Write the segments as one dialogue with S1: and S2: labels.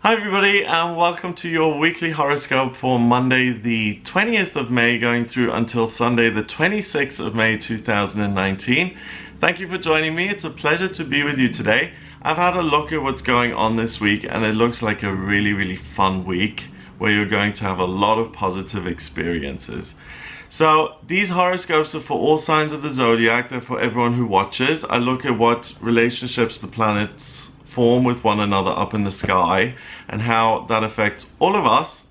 S1: Hi everybody, and welcome to your weekly horoscope for Monday the 20th of May going through until Sunday the 26th of May 2019. Thank you for joining me. It's a pleasure to be with you today. I've had a look at what's going on this week and it looks like a really fun week where you're going to have a lot of positive experiences. So these horoscopes are for all signs of the zodiac. They're for everyone who watches. I look at what relationships the planets form with one another up in the sky and how that affects all of us,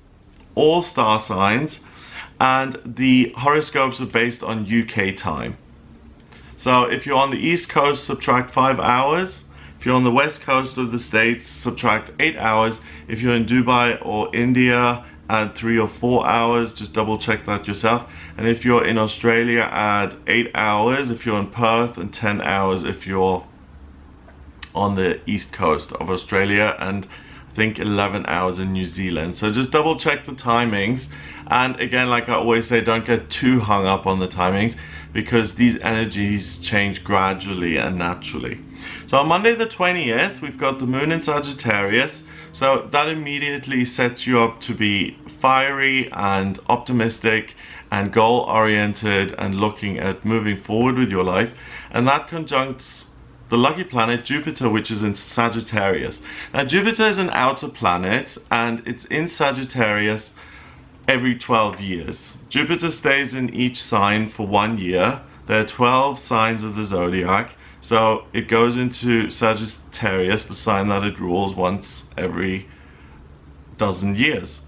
S1: all star signs, and the horoscopes are based on UK time. So if you're on the East Coast, subtract 5 hours. If you're on the West Coast of the States, subtract 8 hours. If you're in Dubai or India, add 3 or 4 hours, just double check that yourself. And if you're in Australia, add 8 hours if you're in Perth, and 10 hours if you're on the east coast of Australia, and I think 11 hours in New Zealand. So just double check the timings, and again, like I always say, don't get too hung up on the timings because these energies change gradually and naturally. So on Monday the 20th, we've got the moon in Sagittarius, so that immediately sets you up to be fiery and optimistic and goal oriented and looking at moving forward with your life, and that conjuncts the lucky planet Jupiter, which is in Sagittarius. Now Jupiter is an outer planet and it's in Sagittarius every 12 years. Jupiter stays in each sign for 1 year. There are 12 signs of the zodiac, so it goes into Sagittarius, the sign that it rules, once every dozen years.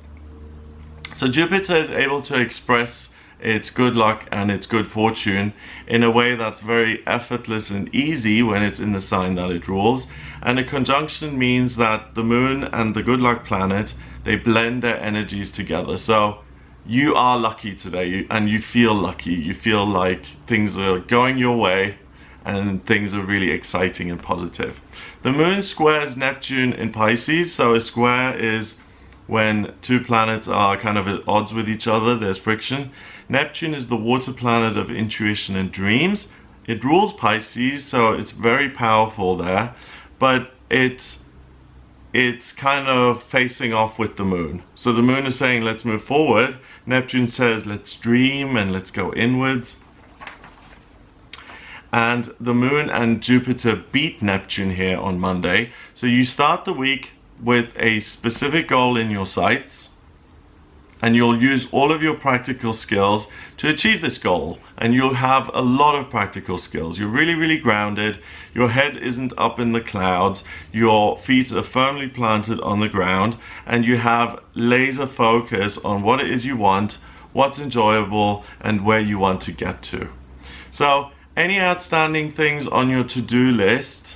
S1: So Jupiter is able to express its good luck and its good fortune in a way that's very effortless and easy when it's in the sign that it rules. And a conjunction means that the moon and the good luck planet, they blend their energies together. So you are lucky today and you feel lucky. You feel like things are going your way and things are really exciting and positive. The moon squares Neptune in Pisces, so a square is when two planets are kind of at odds with each other, there's friction. Neptune is the water planet of intuition and dreams. It rules Pisces, so it's very powerful there, but it's kind of facing off with the moon. So the moon is saying, let's move forward. Neptune says, let's dream and let's go inwards. And the moon and Jupiter beat Neptune here on Monday. So you start the week with a specific goal in your sights, and you'll use all of your practical skills to achieve this goal, and you'll have a lot of practical skills. You're really grounded, your head isn't up in the clouds, your feet are firmly planted on the ground, and you have laser focus on what it is you want, what's enjoyable, and where you want to get to. So any outstanding things on your to-do list,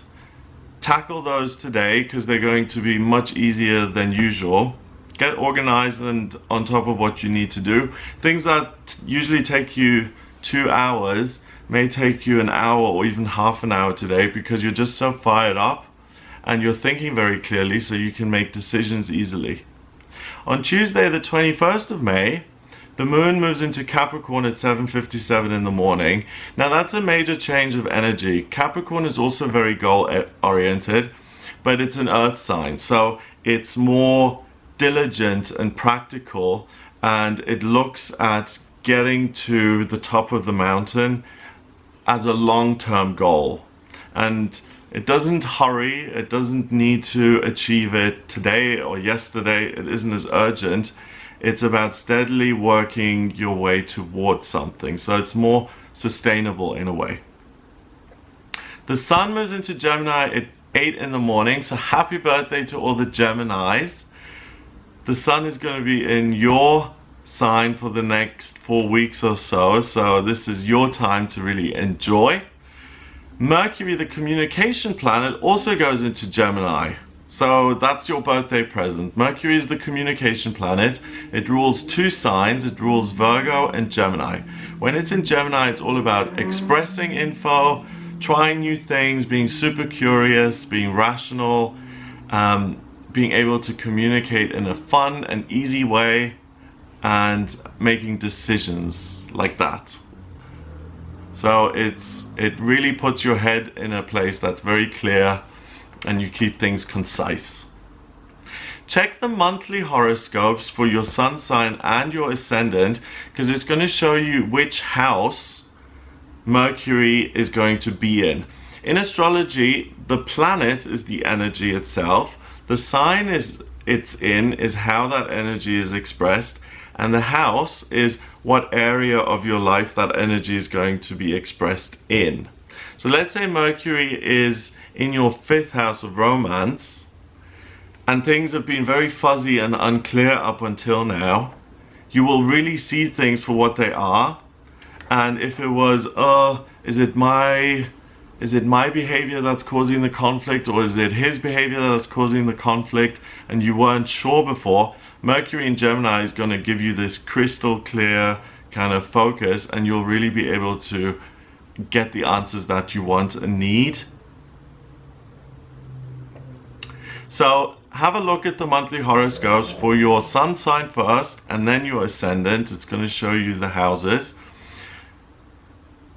S1: tackle those today because they're going to be much easier than usual. Get organized and on top of what you need to do. Things that usually take you 2 hours may take you an hour or even half an hour today because you're just so fired up and you're thinking very clearly, so you can make decisions easily. On Tuesday the 21st of May, the moon moves into Capricorn at 7:57 in the morning. Now that's a major change of energy. Capricorn is also very goal oriented, but it's an earth sign, so it's more diligent and practical, and it looks at getting to the top of the mountain as a long-term goal. And it doesn't hurry, it doesn't need to achieve it today or yesterday, it isn't as urgent. It's about steadily working your way towards something, so it's more sustainable in a way. The sun moves into Gemini at 8 in the morning, so happy birthday to all the Geminis. The sun is going to be in your sign for the next 4 weeks or so, so this is your time to really enjoy. Mercury, the communication planet, also goes into Gemini. So that's your birthday present. Mercury is the communication planet. It rules 2 signs. It rules Virgo and Gemini. When it's in Gemini, it's all about expressing info, trying new things, being super curious, being rational, being able to communicate in a fun and easy way, and making decisions like that. So it really puts your head in a place that's very clear and you keep things concise. check the monthly horoscopes for your sun sign and your ascendant, because it's going to show you which house Mercury is going to be in. In astrology, the planet is the energy itself. The sign it's in is how that energy is expressed, and the house is what area of your life that energy is going to be expressed in. So let's say Mercury is in your 5th house of romance, and things have been very fuzzy and unclear up until now. You will really see things for what they are. And if it was, is it my behavior that's causing the conflict, or is it his behavior that's causing the conflict, and you weren't sure before, Mercury in Gemini is going to give you this crystal clear kind of focus, and you'll really be able to get the answers that you want and need. So have a look at the monthly horoscopes for your sun sign first and then your ascendant. It's going to show you the houses.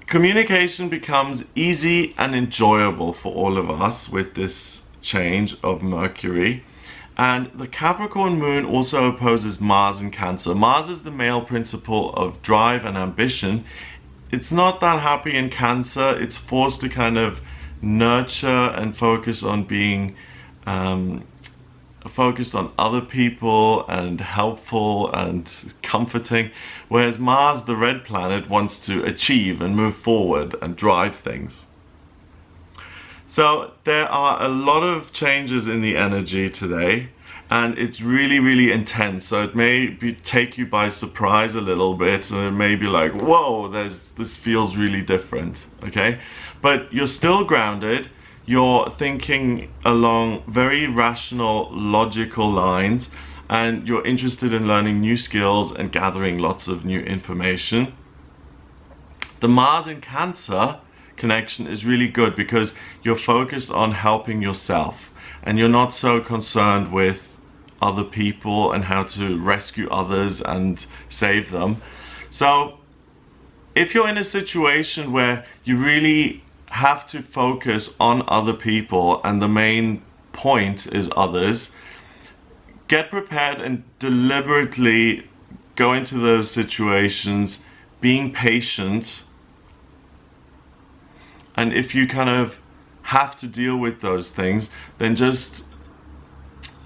S1: Communication becomes easy and enjoyable for all of us with this change of Mercury. And the Capricorn moon also opposes Mars in Cancer. Mars is the male principle of drive and ambition. It's not that happy in Cancer. It's forced to kind of nurture and focus on being focused on other people and helpful and comforting, whereas Mars, the red planet, wants to achieve and move forward and drive things. So there are a lot of changes in the energy today, and it's really, really intense. So it may take you by surprise a little bit, and it may be like, whoa, this feels really different, okay? But you're still grounded. You're thinking along very rational, logical lines, and you're interested in learning new skills and gathering lots of new information. The Mars in Cancer connection is really good because you're focused on helping yourself, and you're not so concerned with other people and how to rescue others and save them. So if you're in a situation where you really have to focus on other people and the main point is others, get prepared and deliberately go into those situations being patient. And if you kind of have to deal with those things, then just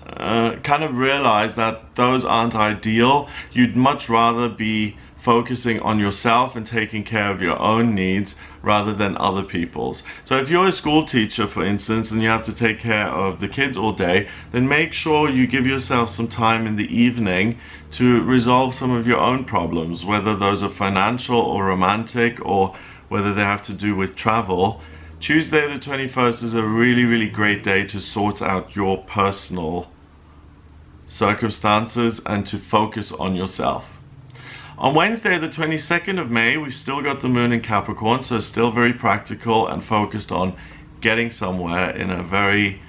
S1: kind of realize that those aren't ideal. You'd much rather be focusing on yourself and taking care of your own needs rather than other people's. So if you're a school teacher, for instance, and you have to take care of the kids all day, then make sure you give yourself some time in the evening to resolve some of your own problems, whether those are financial or romantic, or whether they have to do with travel. Tuesday the 21st is a really, really great day to sort out your personal circumstances and to focus on yourself. On Wednesday, the 22nd of May, we've still got the moon in Capricorn, so still very practical and focused on getting somewhere in a very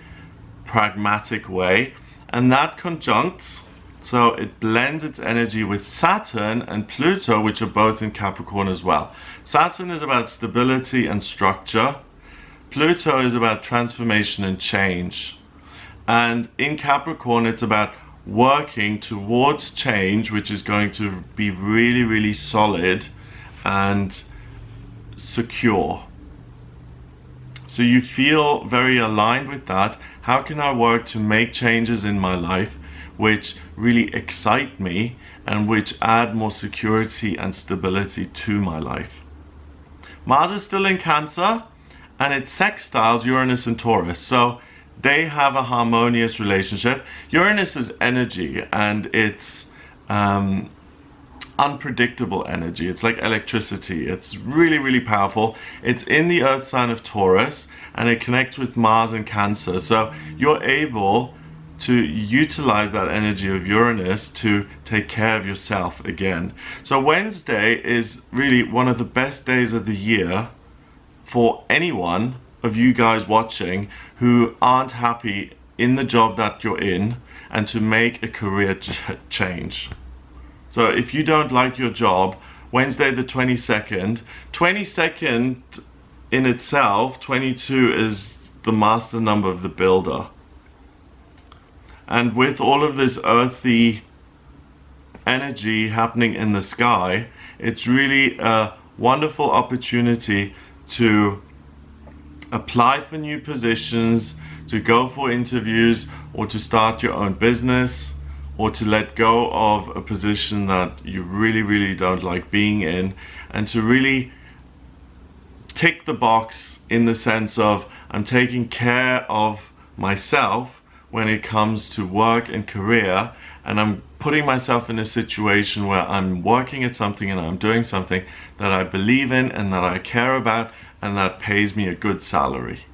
S1: pragmatic way. And that conjuncts, so it blends its energy with Saturn and Pluto, which are both in Capricorn as well. Saturn is about stability and structure. Pluto is about transformation and change. And in Capricorn, it's about working towards change, which is going to be really, really solid and secure. So you feel very aligned with that. How can I work to make changes in my life which really excite me and which add more security and stability to my life? Mars is still in Cancer, and it sextiles Uranus and Taurus. So they have a harmonious relationship. Uranus is energy, and it's unpredictable energy. It's like electricity. It's really, really powerful. It's in the earth sign of Taurus, and it connects with Mars and Cancer. So you're able to utilize that energy of Uranus to take care of yourself again. So Wednesday is really one of the best days of the year for anyone of you guys watching who aren't happy in the job that you're in and to make a career change. So if you don't like your job, Wednesday the 22nd in itself, 22 is the master number of the builder. And with all of this earthy energy happening in the sky, it's really a wonderful opportunity to apply for new positions, to go for interviews, or to start your own business, or to let go of a position that you really don't like being in, and to really tick the box in the sense of I'm taking care of myself when it comes to work and career, and I'm putting myself in a situation where I'm working at something and I'm doing something that I believe in and that I care about and that pays me a good salary.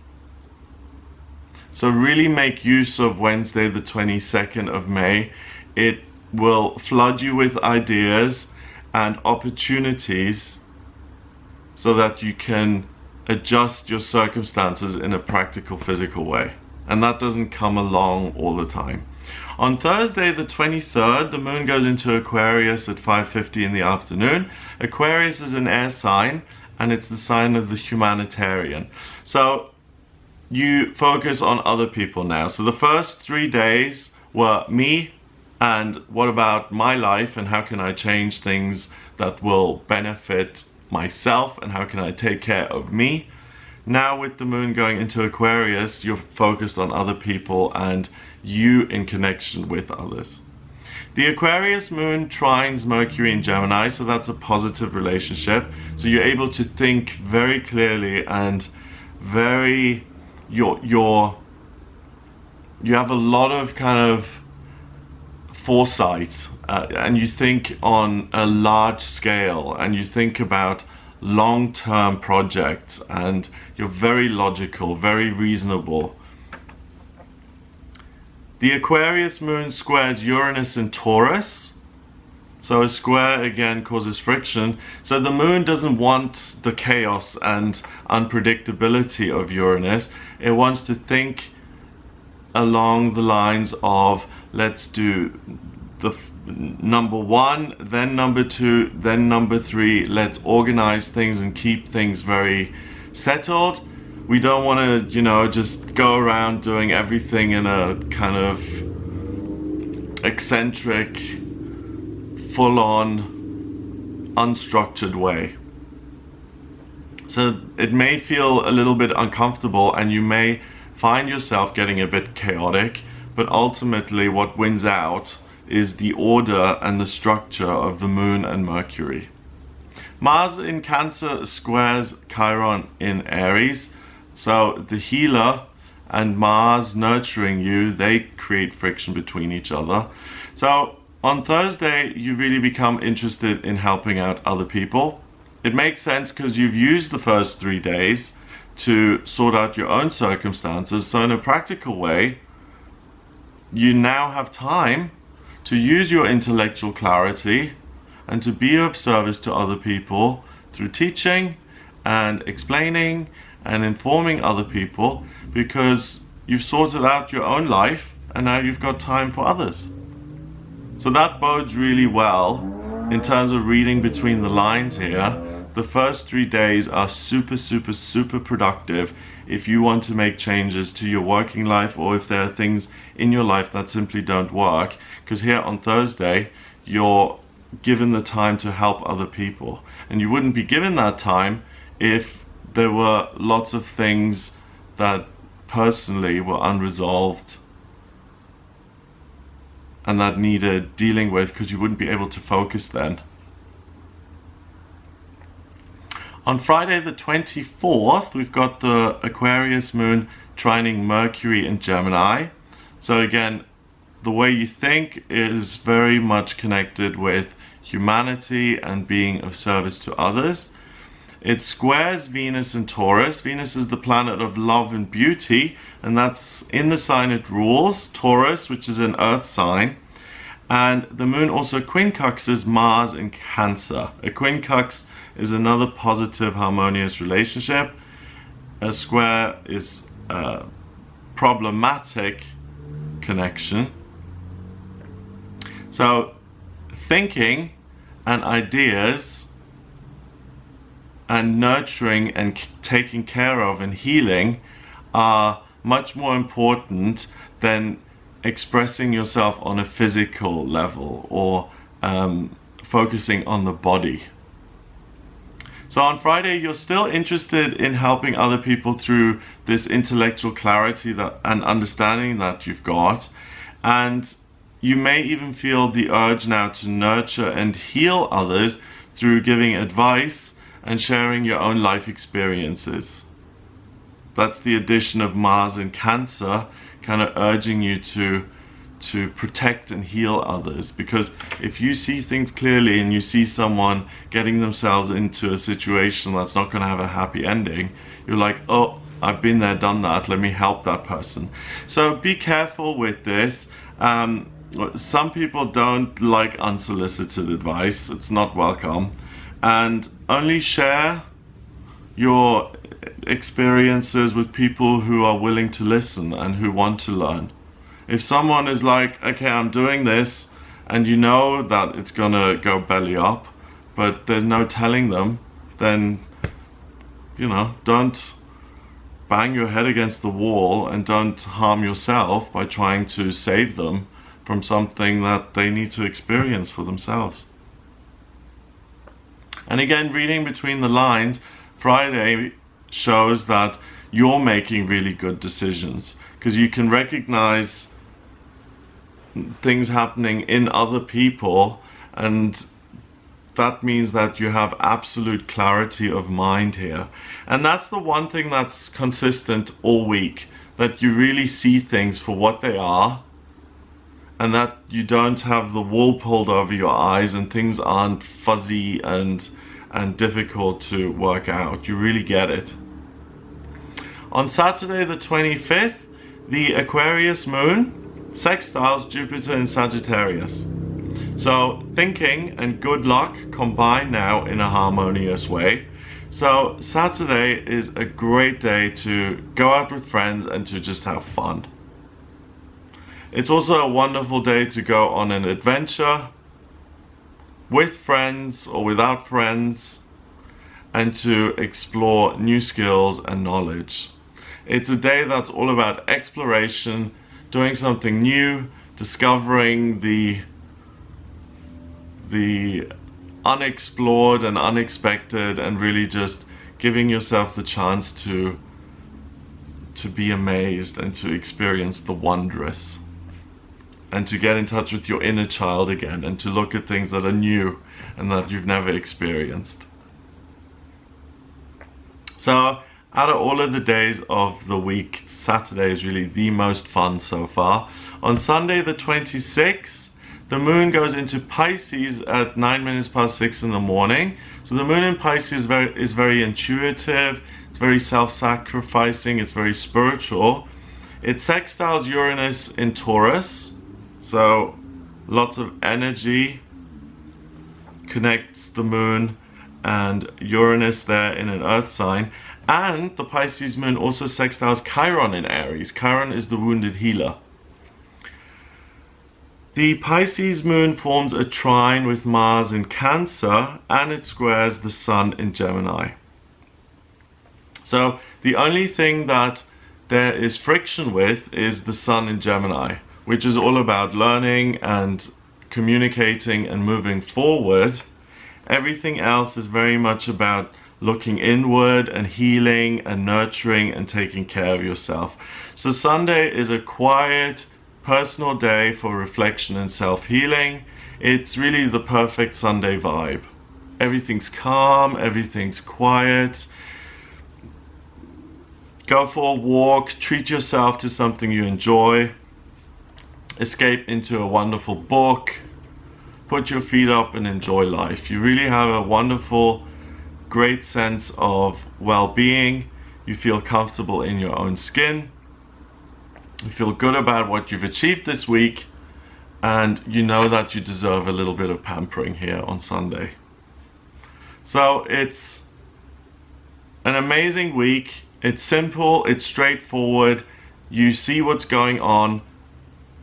S1: So really make use of Wednesday the 22nd of May. It will flood you with ideas and opportunities so that you can adjust your circumstances in a practical, physical way. And that doesn't come along all the time. On Thursday the 23rd, the moon goes into Aquarius at 5:50 in the afternoon. Aquarius is an air sign, and it's the sign of the humanitarian. So you focus on other people now. So the first 3 days were me and what about my life and how can I change things that will benefit myself and how can I take care of me. Now with the moon going into Aquarius, you're focused on other people and you in connection with others. The Aquarius moon trines Mercury in Gemini, so that's a positive relationship. So you're able to think very clearly and you have a lot of kind of foresight, and you think on a large scale and you think about long-term projects, and you're very logical, very reasonable. The Aquarius moon squares Uranus in Taurus, so a square again causes friction. So the moon doesn't want the chaos and unpredictability of Uranus. It wants to think along the lines of, let's do the number one, then number two, then number three. Let's organize things and keep things very settled. We don't want to, just go around doing everything in a kind of eccentric, full-on, unstructured way. So it may feel a little bit uncomfortable and you may find yourself getting a bit chaotic, but ultimately what wins out is the order and the structure of the moon and Mercury. Mars in Cancer squares Chiron in Aries, so the healer and Mars nurturing you, they create friction between each other. So on Thursday you really become interested in helping out other people. It makes sense because you've used the first 3 days to sort out your own circumstances, so in a practical way you now have time to use your intellectual clarity and to be of service to other people through teaching and explaining and informing other people, because you've sorted out your own life and now you've got time for others. So that bodes really well in terms of reading between the lines here. The first 3 days are super productive if you want to make changes to your working life, or if there are things in your life that simply don't work, because here on Thursday you're given the time to help other people, and you wouldn't be given that time if there were lots of things that personally were unresolved and that needed dealing with, because you wouldn't be able to focus then. On Friday the 24th, we've got the Aquarius moon trining Mercury in Gemini. So again, the way you think is very much connected with humanity and being of service to others. It squares Venus in Taurus. Venus is the planet of love and beauty, and that's in the sign it rules, Taurus, which is an earth sign. And the moon also quincunxes Mars in Cancer. A quincunx is another positive, harmonious relationship. A square is a problematic connection. So thinking and ideas and nurturing and taking care of and healing are much more important than expressing yourself on a physical level, or focusing on the body. So on Friday, you're still interested in helping other people through this intellectual clarity and understanding that you've got. And you may even feel the urge now to nurture and heal others through giving advice and sharing your own life experiences. That's the addition of Mars in Cancer, kind of urging you to protect and heal others. Because if you see things clearly and you see someone getting themselves into a situation that's not going to have a happy ending, you're like, oh, I've been there, done that, let me help that person. So be careful with this. Some people don't like unsolicited advice. It's not welcome. And only share your experiences with people who are willing to listen and who want to learn. If someone is like, okay, I'm doing this, and you know that it's gonna go belly up, but there's no telling them, then, you know, don't bang your head against the wall and don't harm yourself by trying to save them from something that they need to experience for themselves. And again, reading between the lines, Friday shows that you're making really good decisions, because you can recognize things happening in other people, and that means that you have absolute clarity of mind here. And that's the one thing that's consistent all week, that you really see things for what they are, and that you don't have the wool pulled over your eyes and things aren't fuzzy and difficult to work out. You really get it. On Saturday the 25th, the Aquarius moon sextiles Jupiter in Sagittarius. So thinking and good luck combine now in a harmonious way. So Saturday is a great day to go out with friends and to just have fun. It's also a wonderful day to go on an adventure with friends or without friends, and to explore new skills and knowledge. It's a day that's all about exploration, doing something new, discovering the unexplored and unexpected, and really just giving yourself the chance to be amazed and to experience the wondrous, and to get in touch with your inner child again, and to look at things that are new and that you've never experienced. So out of all of the days of the week, Saturday is really the most fun so far. On Sunday the 26th, the moon goes into Pisces at 6:09 in the morning. So the moon in Pisces is very intuitive, it's very self-sacrificing, it's very spiritual. It sextiles Uranus in Taurus, so lots of energy connects the moon and Uranus there in an earth sign. And the Pisces moon also sextiles Chiron in Aries. Chiron is the wounded healer. The Pisces moon forms a trine with Mars in Cancer, and it squares the sun in Gemini. So the only thing that there is friction with is the sun in Gemini, which is all about learning and communicating and moving forward. Everything else is very much about looking inward and healing and nurturing and taking care of yourself. So Sunday is a quiet, personal day for reflection and self-healing. It's really the perfect Sunday vibe. Everything's calm, everything's quiet. Go for a walk, treat yourself to something you enjoy. Escape into a wonderful book. Put your feet up and enjoy life. You really have a wonderful, great sense of well-being. You feel comfortable in your own skin. You feel good about what you've achieved this week, and you know that you deserve a little bit of pampering here on Sunday. So it's an amazing week. It's simple, it's straightforward. You see what's going on.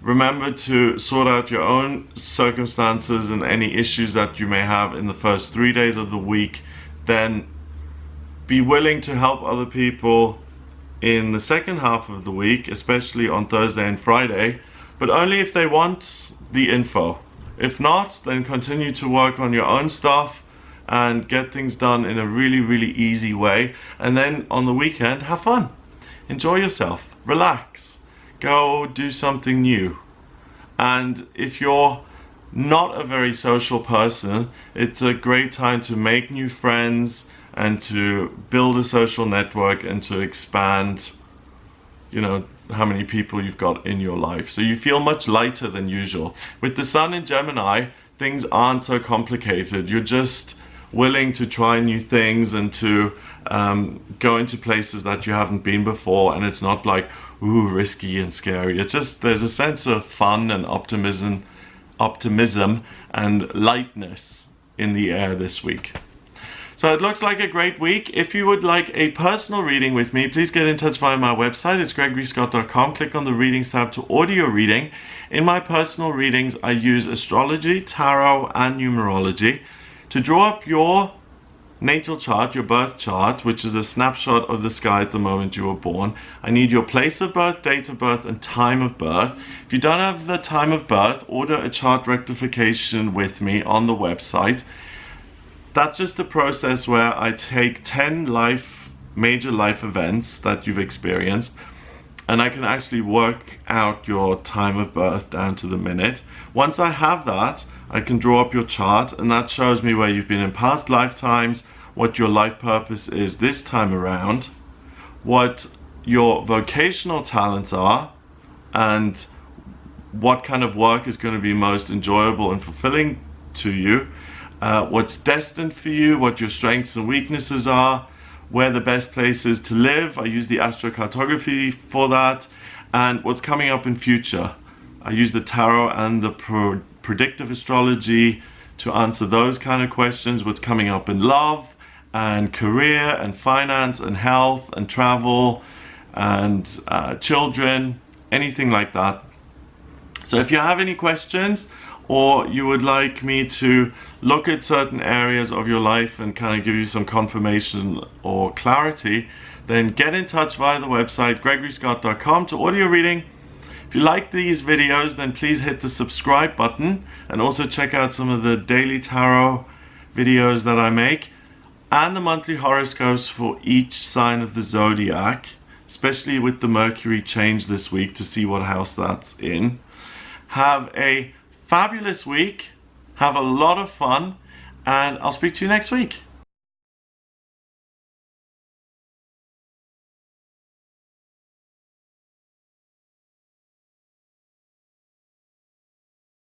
S1: Remember to sort out your own circumstances and any issues that you may have in the first 3 days of the week. Then be willing to help other people in the second half of the week, especially on Thursday and Friday, but only if they want the info. If not, then continue to work on your own stuff and get things done in a really, really easy way. And then on the weekend, have fun. Enjoy yourself. Relax. Go do something new. And if you're not a very social person, it's a great time to make new friends and to build a social network and to expand, you know, how many people you've got in your life. So you feel much lighter than usual. With the Sun in Gemini, things aren't so complicated. You're just willing to try new things and to go into places that you haven't been before, and it's not like, ooh, risky and scary. It's just, there's a sense of fun and optimism and lightness in the air this week. So it looks like a great week. If you would like a personal reading with me, please get in touch via my website. It's gregoryscott.com. Click on the readings tab to audio reading. In my personal readings, I use astrology, tarot, and numerology to draw up your natal chart, your birth chart, which is a snapshot of the sky at the moment you were born. I need your place of birth, date of birth, and time of birth. If you don't have the time of birth, order a chart rectification with me on the website. That's just the process where I take 10 major life events that you've experienced, and I can actually work out your time of birth down to the minute. Once I have that, I can draw up your chart, and that shows me where you've been in past lifetimes, what your life purpose is this time around, what your vocational talents are, and what kind of work is going to be most enjoyable and fulfilling to you, what's destined for you, what your strengths and weaknesses are, where the best place is to live. I use the astrocartography for that, and what's coming up in future. I use the tarot and the predictive astrology to answer those kind of questions, what's coming up in love and career and finance and health and travel and children, anything like that. So if you have any questions, or you would like me to look at certain areas of your life and kind of give you some confirmation or clarity, then get in touch via the website gregoryscott.com to audio reading. If you like these videos, then please hit the subscribe button, and also check out some of the daily tarot videos that I make and the monthly horoscopes for each sign of the zodiac, especially with the Mercury change this week, to see what house that's in. Have a fabulous week, have a lot of fun, and I'll speak to you next week.